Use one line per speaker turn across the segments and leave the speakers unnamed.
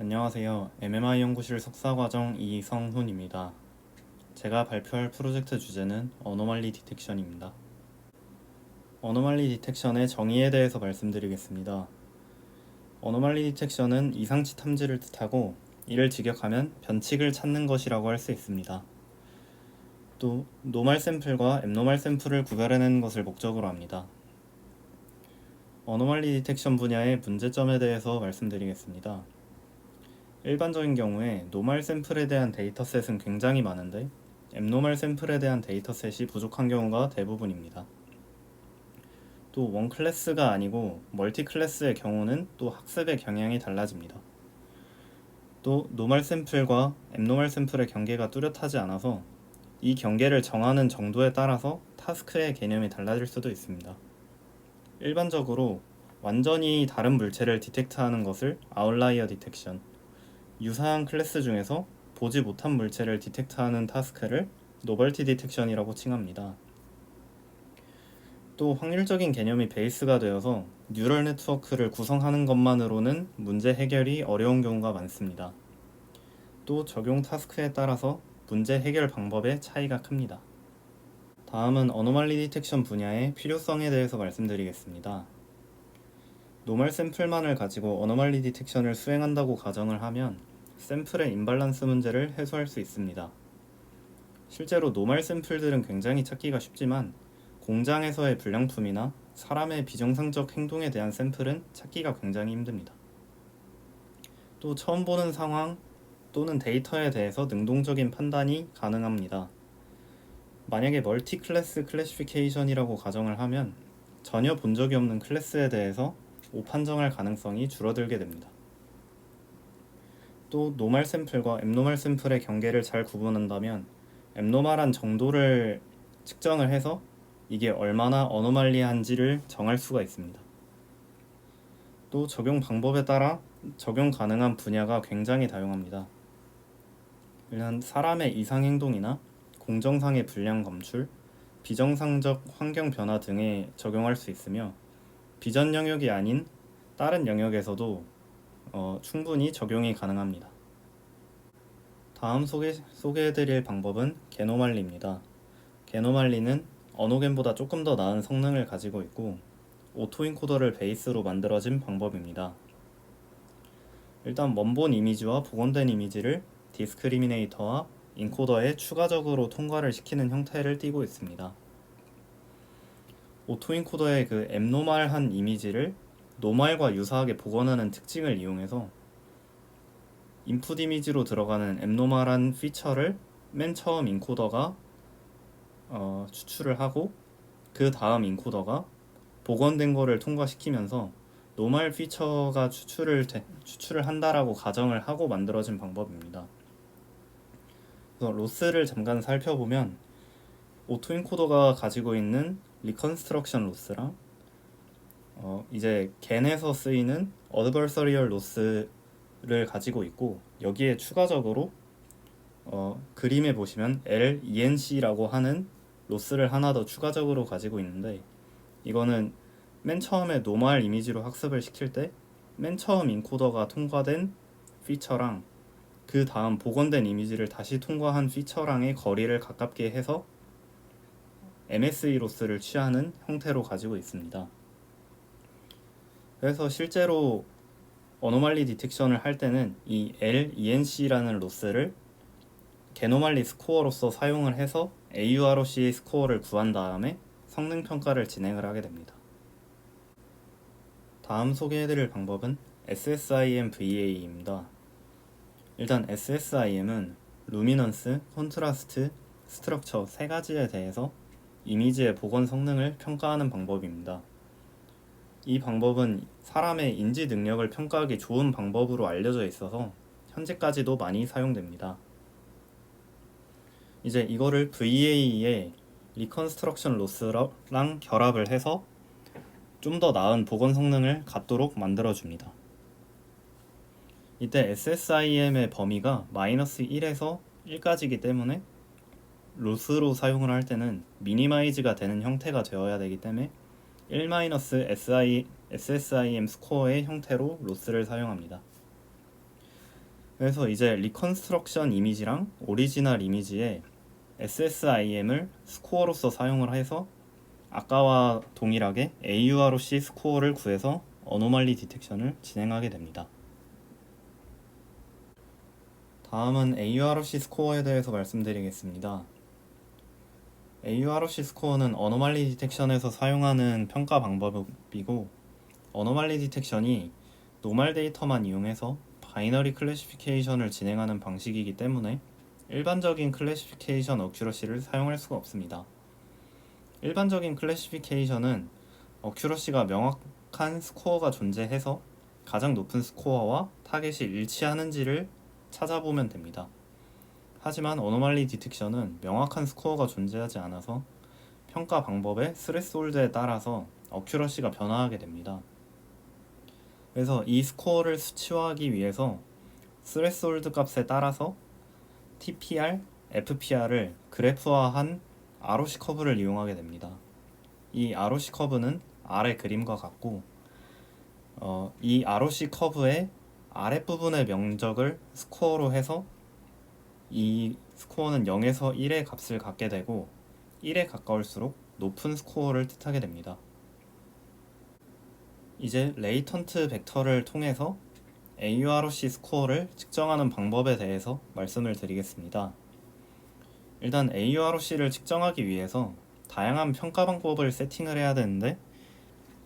안녕하세요. MMI 연구실 석사과정 이성훈입니다. 제가 발표할 프로젝트 주제는 어노멀리 디텍션입니다. 어노멀리 디텍션의 정의에 대해서 말씀드리겠습니다. 어노멀리 디텍션은 이상치 탐지를 뜻하고, 이를 직역하면 변칙을 찾는 것이라고 할 수 있습니다. 또 노멀 샘플과 앱노멀 샘플을 구별해내는 것을 목적으로 합니다. 어노멀리 디텍션 분야의 문제점에 대해서 말씀드리겠습니다. 일반적인 경우에 노멀 샘플에 대한 데이터셋은 굉장히 많은데 앱노멀 샘플에 대한 데이터셋이 부족한 경우가 대부분입니다. 또 원 클래스가 아니고 멀티 클래스의 경우는 또 학습의 경향이 달라집니다. 또 노멀 샘플과 앱노멀 샘플의 경계가 뚜렷하지 않아서 이 경계를 정하는 정도에 따라서 타스크의 개념이 달라질 수도 있습니다. 일반적으로 완전히 다른 물체를 디텍트하는 것을 아웃라이어 디텍션, 유사한 클래스 중에서 보지 못한 물체를 디텍트하는 타스크를 노벌티 디텍션이라고 칭합니다. 또 확률적인 개념이 베이스가 되어서 뉴럴 네트워크를 구성하는 것만으로는 문제 해결이 어려운 경우가 많습니다. 또 적용 타스크에 따라서 문제 해결 방법의 차이가 큽니다. 다음은 어노멀리 디텍션 분야의 필요성에 대해서 말씀드리겠습니다. 노멀 샘플만을 가지고 어노멀리 디텍션을 수행한다고 가정을 하면 샘플의 임발란스 문제를 해소할 수 있습니다. 실제로 노멀 샘플들은 굉장히 찾기가 쉽지만 공장에서의 불량품이나 사람의 비정상적 행동에 대한 샘플은 찾기가 굉장히 힘듭니다. 또 처음 보는 상황 또는 데이터에 대해서 능동적인 판단이 가능합니다. 만약에 멀티 클래스 클래시피케이션이라고 가정을 하면 전혀 본 적이 없는 클래스에 대해서 오판정할 가능성이 줄어들게 됩니다. 또 노멀 샘플과 앱노멀 샘플의 경계를 잘 구분한다면 앱노멀한 정도를 측정을 해서 이게 얼마나 어노멀리한지를 정할 수가 있습니다. 또 적용 방법에 따라 적용 가능한 분야가 굉장히 다양합니다. 일단 사람의 이상 행동이나 공정상의 불량 검출, 비정상적 환경 변화 등에 적용할 수 있으며 비전 영역이 아닌 다른 영역에서도 충분히 적용이 가능합니다. 다음 소개해드릴 방법은 게노말리입니다. 게노말리는 어노겐보다 조금 더 나은 성능을 가지고 있고 오토인코더를 베이스로 만들어진 방법입니다. 일단 원본 이미지와 복원된 이미지를 디스크리미네이터와 인코더에 추가적으로 통과를 시키는 형태를 띠고 있습니다. 오토인코더의 그 앱노멀한 이미지를 노멀과 유사하게 복원하는 특징을 이용해서 인풋 이미지로 들어가는 앱노멀한 피처를 맨 처음 인코더가 추출을 하고 그 다음 인코더가 복원된 거를 통과시키면서 노멀 피처가 추출을 한다라고 가정을 하고 만들어진 방법입니다. 그래서 로스를 잠깐 살펴보면 오토인코더가 가지고 있는 리컨스트럭션 로스랑 이제 겐에서 쓰이는 어드버서리얼 로스를 가지고 있고 여기에 추가적으로 그림에 보시면 LENC라고 하는 로스를 하나 더 추가적으로 가지고 있는데 이거는 맨 처음에 노멀 이미지로 학습을 시킬 때 맨 처음 인코더가 통과된 피처랑 그 다음 복원된 이미지를 다시 통과한 피처랑의 거리를 가깝게 해서 MSE 로스를 취하는 형태로 가지고 있습니다. 그래서 실제로 어노멀리 디텍션을 할 때는 이 LENC라는 로스를 게노멀리 스코어로서 사용을 해서 AUROC 스코어를 구한 다음에 성능 평가를 진행을 하게 됩니다. 다음 소개해드릴 방법은 SSIM VA입니다. 일단 SSIM은 루미넌스, 콘트라스트, 스트럭처 세 가지에 대해서 이미지의 복원 성능을 평가하는 방법입니다. 이 방법은 사람의 인지 능력을 평가하기 좋은 방법으로 알려져 있어서 현재까지도 많이 사용됩니다. 이제 이거를 VA의 리컨스트럭션 로스랑 결합을 해서 좀 더 나은 복원 성능을 갖도록 만들어줍니다. 이때 SSIM의 범위가 -1에서 1까지이기 때문에 로스로 사용을 할 때는 미니마이즈가 되는 형태가 되어야 되기 때문에 1-SSIM 스코어의 형태로 로스를 사용합니다. 그래서 이제 리컨스트럭션 이미지랑 오리지널 이미지에 SSIM을 스코어로서 사용을 해서 아까와 동일하게 AUROC 스코어를 구해서 어노말리 디텍션을 진행하게 됩니다. 다음은 AUROC 스코어에 대해서 말씀드리겠습니다. AUROC 스코어는 어노말리 디텍션에서 사용하는 평가 방법이고, 어노말리 디텍션이 노멀 데이터만 이용해서 바이너리 클래시피케이션을 진행하는 방식이기 때문에 일반적인 클래시피케이션 어큐러시를 사용할 수가 없습니다. 일반적인 클래시피케이션은 어큐러시가 명확한 스코어가 존재해서 가장 높은 스코어와 타겟이 일치하는지를 찾아보면 됩니다. 하지만 어노말리 디텍션은 명확한 스코어가 존재하지 않아서 평가 방법의 스레스홀드에 따라서 어큐러시가 변화하게 됩니다. 그래서 이 스코어를 수치화하기 위해서 스레스홀드 값에 따라서 TPR, FPR을 그래프화한 ROC 커브를 이용하게 됩니다. 이 ROC 커브는 아래 그림과 같고 이 ROC 커브의 아랫부분의 면적을 스코어로 해서 이 스코어는 0에서 1의 값을 갖게 되고 1에 가까울수록 높은 스코어를 뜻하게 됩니다. 이제 레이턴트 벡터를 통해서 AUROC 스코어를 측정하는 방법에 대해서 말씀을 드리겠습니다. 일단 AUROC를 측정하기 위해서 다양한 평가 방법을 세팅을 해야 되는데,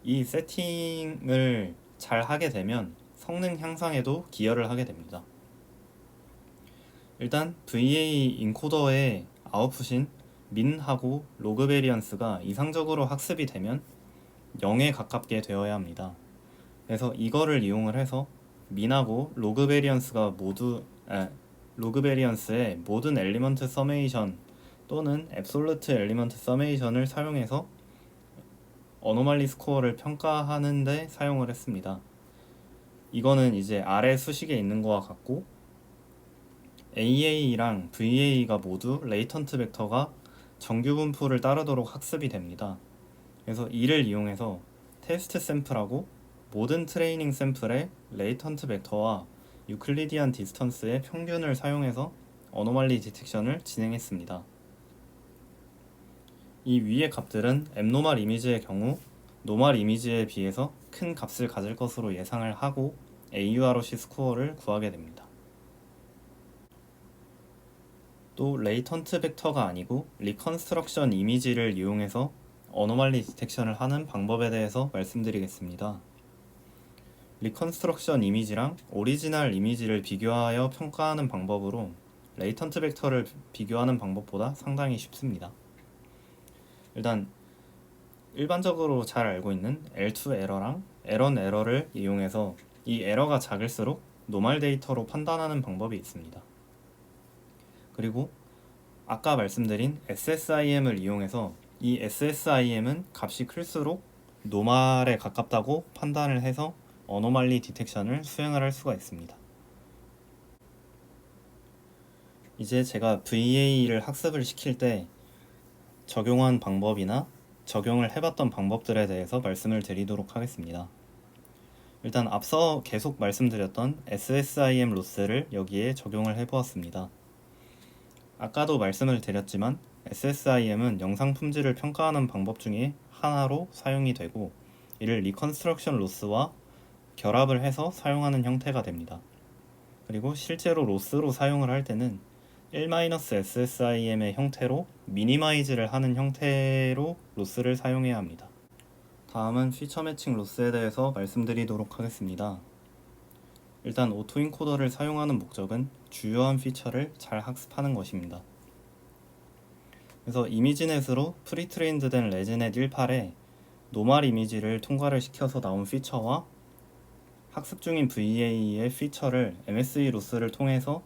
이 세팅을 잘 하게 되면 성능 향상에도 기여를 하게 됩니다. 일단 VA 인코더의 아웃풋인 민하고 로그 베리언스가 이상적으로 학습이 되면 0에 가깝게 되어야 합니다. 그래서 이거를 이용을 해서 민하고 로그 베리언스의 모든 엘리먼트 서메이션 또는 앱솔루트 엘리먼트 서메이션을 사용해서 어노말리 스코어를 평가하는 데 사용을 했습니다. 이거는 이제 아래 수식에 있는 거와 같고, AA랑 VA가 모두 레이턴트 벡터가 정규 분포를 따르도록 학습이 됩니다. 그래서 이를 이용해서 테스트 샘플하고 모든 트레이닝 샘플의 레이턴트 벡터와 유클리디안 디스턴스의 평균을 사용해서 어노말리 디텍션을 진행했습니다. 이 위의 값들은 앱노멀 이미지의 경우 노멀 이미지에 비해서 큰 값을 가질 것으로 예상을 하고 AUROC 스코어를 구하게 됩니다. 또 레이턴트 벡터가 아니고 리컨스트럭션 이미지를 이용해서 어노말리 디텍션을 하는 방법에 대해서 말씀드리겠습니다. 리컨스트럭션 이미지랑 오리지널 이미지를 비교하여 평가하는 방법으로 레이턴트 벡터를 비교하는 방법보다 상당히 쉽습니다. 일단 일반적으로 잘 알고 있는 L2 에러랑 L1 에러를 이용해서 이 에러가 작을수록 노멀 데이터로 판단하는 방법이 있습니다. 그리고 아까 말씀드린 SSIM을 이용해서 이 SSIM은 값이 클수록 노멀에 가깝다고 판단을 해서 어노말리 디텍션을 수행을 할 수가 있습니다. 이제 제가 VA를 학습을 시킬 때 적용한 방법이나 적용을 해봤던 방법들에 대해서 말씀을 드리도록 하겠습니다. 일단 앞서 계속 말씀드렸던 SSIM 로스를 여기에 적용을 해보았습니다. 아까도 말씀을 드렸지만 SSIM은 영상 품질을 평가하는 방법 중에 하나로 사용이 되고, 이를 리컨스트럭션 로스와 결합을 해서 사용하는 형태가 됩니다. 그리고 실제로 로스로 사용을 할 때는 1-SSIM의 형태로 미니마이즈를 하는 형태로 로스를 사용해야 합니다. 다음은 피처 매칭 로스에 대해서 말씀드리도록 하겠습니다. 일단 오토인코더를 사용하는 목적은 주요한 피처를 잘 학습하는 것입니다. 그래서 이미지넷으로 프리트레인드된 레지넷 18에 노멀 이미지를 통과를 시켜서 나온 피처와 학습 중인 VA의 피처를 MSE 로스를 통해서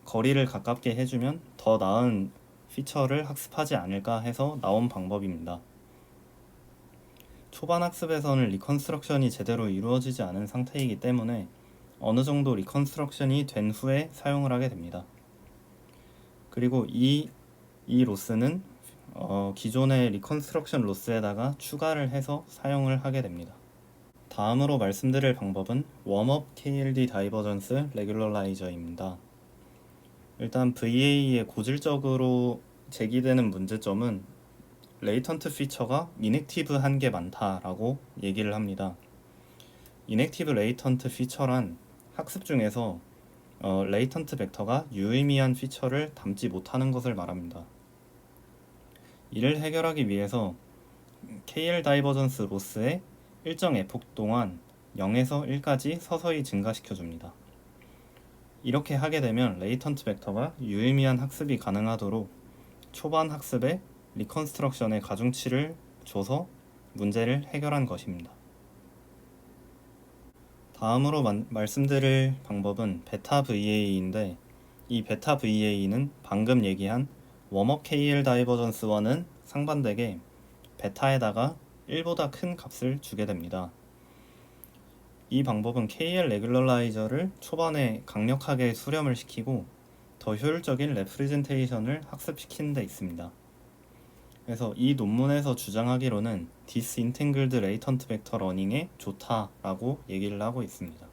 거리를 가깝게 해주면 더 나은 피처를 학습하지 않을까 해서 나온 방법입니다. 초반 학습에서는 리컨스트럭션이 제대로 이루어지지 않은 상태이기 때문에 어느 정도 리컨스트럭션이 된 후에 사용을 하게 됩니다. 그리고 이 로스는 기존의 리컨스트럭션 로스에다가 추가를 해서 사용을 하게 됩니다. 다음으로 말씀드릴 방법은 웜업 KLD 다이버전스 레귤러라이저입니다. 일단 VA의 고질적으로 제기되는 문제점은 레이턴트 피처가 인액티브한 게 많다라고 얘기를 합니다. 인액티브 레이턴트 피처란 학습 중에서 레이턴트 벡터가 유의미한 피처를 담지 못하는 것을 말합니다. 이를 해결하기 위해서 KL 다이버전스 로스의 일정 에폭 동안 0에서 1까지 서서히 증가시켜줍니다. 이렇게 하게 되면 레이턴트 벡터가 유의미한 학습이 가능하도록 초반 학습에 리컨스트럭션의 가중치를 줘서 문제를 해결한 것입니다. 다음으로 말씀드릴 방법은 베타 VA인데 이 베타 VA는 방금 얘기한 웜업 KL 다이버전스와는 상반되게 베타에다가 1보다 큰 값을 주게 됩니다. 이 방법은 KL 레귤러라이저를 초반에 강력하게 수렴을 시키고 더 효율적인 레프리젠테이션을 학습시키는 데 있습니다. 그래서 이 논문에서 주장하기로는 디스인탱글드 레이턴트 벡터 러닝에 좋다라고 얘기를 하고 있습니다.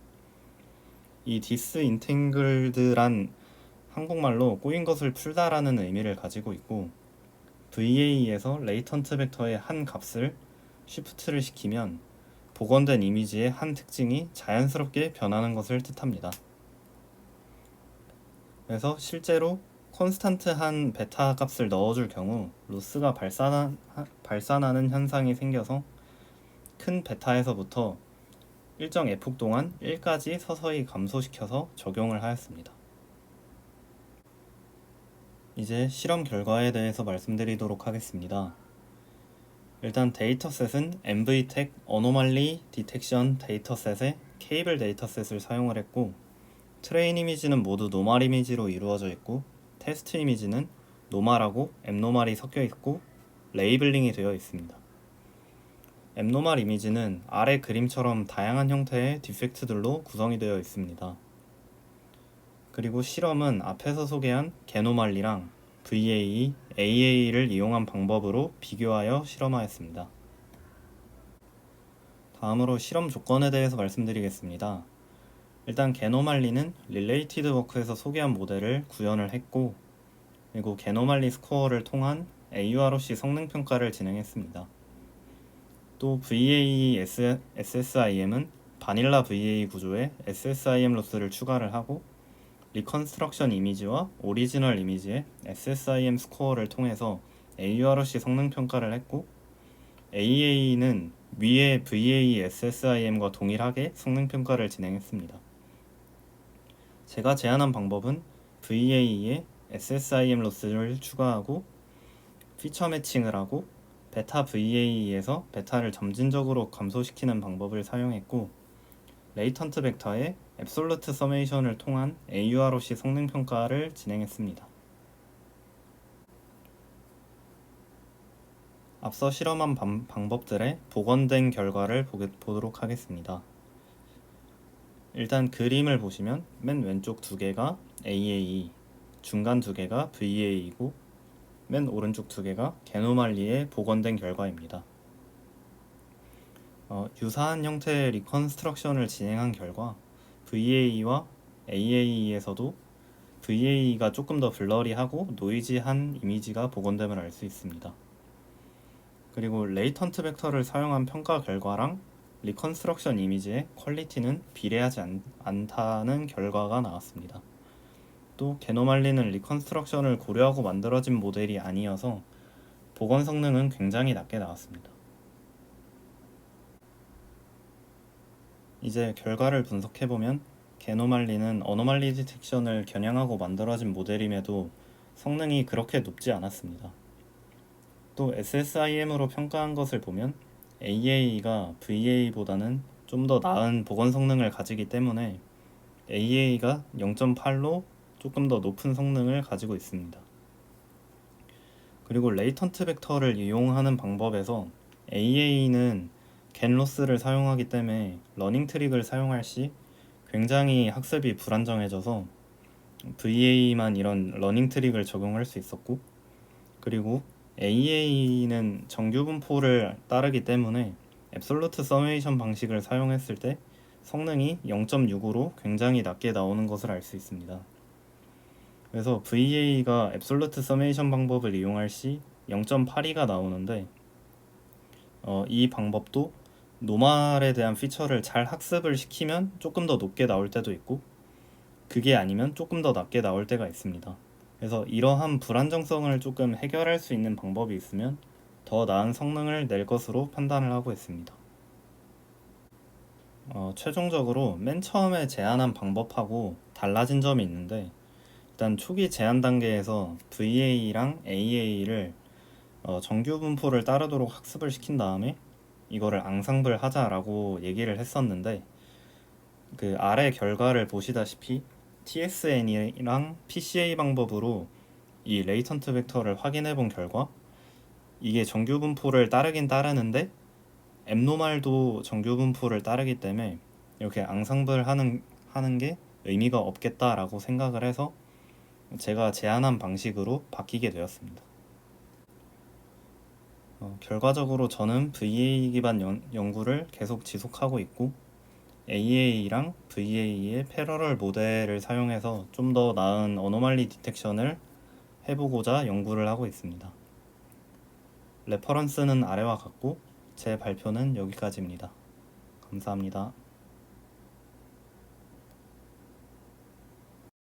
이 디스인탱글드란 한국말로 꼬인 것을 풀다라는 의미를 가지고 있고 VA에서 레이턴트 벡터의 한 값을 쉬프트를 시키면 복원된 이미지의 한 특징이 자연스럽게 변하는 것을 뜻합니다. 그래서 실제로 콘스탄트한 베타 값을 넣어줄 경우 로스가 발산하는 현상이 생겨서 큰 베타에서부터 일정 에폭 동안 1까지 서서히 감소시켜서 적용을 하였습니다. 이제 실험 결과에 대해서 말씀드리도록 하겠습니다. 일단 데이터셋은 MVTech 어노말리 디텍션 데이터셋의 케이블 데이터셋을 사용을 했고 트레인 이미지는 모두 노멀 이미지로 이루어져 있고 테스트 이미지는 노멀하고 앱노멀이 섞여 있고 레이블링이 되어 있습니다. 앱노멀 이미지는 아래 그림처럼 다양한 형태의 디펙트들로 구성이 되어 있습니다. 그리고 실험은 앞에서 소개한 게노말리랑 VA, AA를 이용한 방법으로 비교하여 실험하였습니다. 다음으로 실험 조건에 대해서 말씀드리겠습니다. 일단 게노말리는 릴레이티드 워크에서 소개한 모델을 구현을 했고 그리고 게노말리 스코어를 통한 AUROC 성능평가를 진행했습니다. 또 VAE SSIM은 바닐라 VA 구조에 SSIM 로스를 추가를 하고 리컨스트럭션 이미지와 오리지널 이미지의 SSIM 스코어를 통해서 AUROC 성능평가를 했고 AA는 위의 VAE SSIM과 동일하게 성능평가를 진행했습니다. 제가 제안한 방법은 VAE에 SSIM 로스를 추가하고 피처 매칭을 하고 베타 VAE에서 베타를 점진적으로 감소시키는 방법을 사용했고 레이턴트 벡터의 앱솔루트 서메이션을 통한 AUROC 성능평가를 진행했습니다. 앞서 실험한 방법들의 복원된 결과를 보도록 하겠습니다. 일단 그림을 보시면 맨 왼쪽 두 개가 AAE, 중간 두 개가 VAE고 맨 오른쪽 두 개가 게노말리의 복원된 결과입니다. 유사한 형태의 리컨스트럭션을 진행한 결과 VAE와 AAE에서도 VAE가 조금 더 블러리하고 노이지한 이미지가 복원됨을 알 수 있습니다. 그리고 레이턴트 벡터를 사용한 평가 결과랑 리컨스트럭션 이미지의 퀄리티는 비례하지 않다는 결과가 나왔습니다. 또 게노말리는 리컨스트럭션을 고려하고 만들어진 모델이 아니어서 복원 성능은 굉장히 낮게 나왔습니다. 이제 결과를 분석해보면 게노말리는 어노말리 디텍션을 겨냥하고 만들어진 모델임에도 성능이 그렇게 높지 않았습니다. 또 SSIM으로 평가한 것을 보면 AA가 VA보다는 좀 더 나은 복원 성능을 가지기 때문에 AA가 0.8로 조금 더 높은 성능을 가지고 있습니다. 그리고 레이턴트 벡터를 이용하는 방법에서 AA는 겐로스를 사용하기 때문에 러닝 트릭을 사용할 시 굉장히 학습이 불안정해져서 VA만 이런 러닝 트릭을 적용할 수 있었고 그리고 AA는 정규 분포를 따르기 때문에 앱솔루트 서메이션 방식을 사용했을 때 성능이 0.6으로 굉장히 낮게 나오는 것을 알 수 있습니다. 그래서 VA가 앱솔루트 서메이션 방법을 이용할 시 0.82가 나오는데 이 방법도 노말에 대한 피처를 잘 학습을 시키면 조금 더 높게 나올 때도 있고 그게 아니면 조금 더 낮게 나올 때가 있습니다. 그래서 이러한 불안정성을 조금 해결할 수 있는 방법이 있으면 더 나은 성능을 낼 것으로 판단을 하고 있습니다. 최종적으로 맨 처음에 제안한 방법하고 달라진 점이 있는데 일단 초기 제안 단계에서 VA랑 AA를 정규 분포를 따르도록 학습을 시킨 다음에 이거를 앙상블 하자라고 얘기를 했었는데 그 아래 결과를 보시다시피 TSN이랑 PCA 방법으로 이 레이턴트 벡터를 확인해 본 결과 이게 정규 분포를 따르긴 따르는데 앱노말도 정규 분포를 따르기 때문에 이렇게 앙상블 하는 게 의미가 없겠다라고 생각을 해서 제가 제안한 방식으로 바뀌게 되었습니다. 결과적으로 저는 VA 기반 연구를 계속 지속하고 있고 AA랑 VA의 패러럴 모델을 사용해서 좀 더 나은 어노말리 디텍션을 해보고자 연구를 하고 있습니다. 레퍼런스는 아래와 같고 제 발표는 여기까지입니다. 감사합니다.